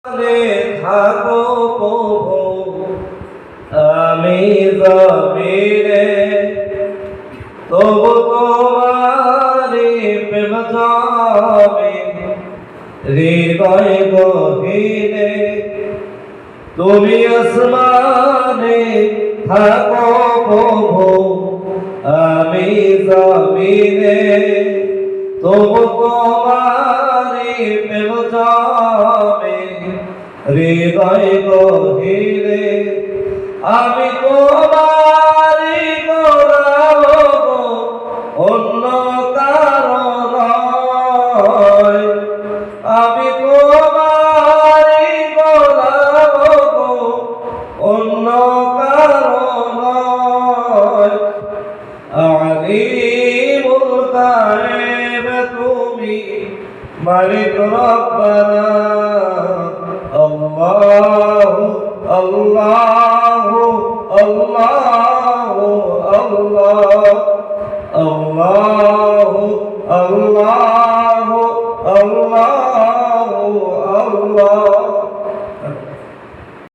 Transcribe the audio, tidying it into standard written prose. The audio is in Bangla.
থাকো প্রভু আমি জমিনে তবু তোমারি প্রেম জমে হৃদয় গহীনে তুমি আসমানে থাকো প্রভু আমি জমিনে তবু তোমারি প্রেম জমে হৃদয় গহীনে আমি তোমারি গোলাম অন্য কারো নয় আমি তোমারি গোলাম অন্য কারো নয় আলিমুল গায়ব তুমি মালিক রব্বানা আল্লাহু আল্লাহু আল্লাহু আল্লাহু আল্লাহু আল্লাহু আল্লাহ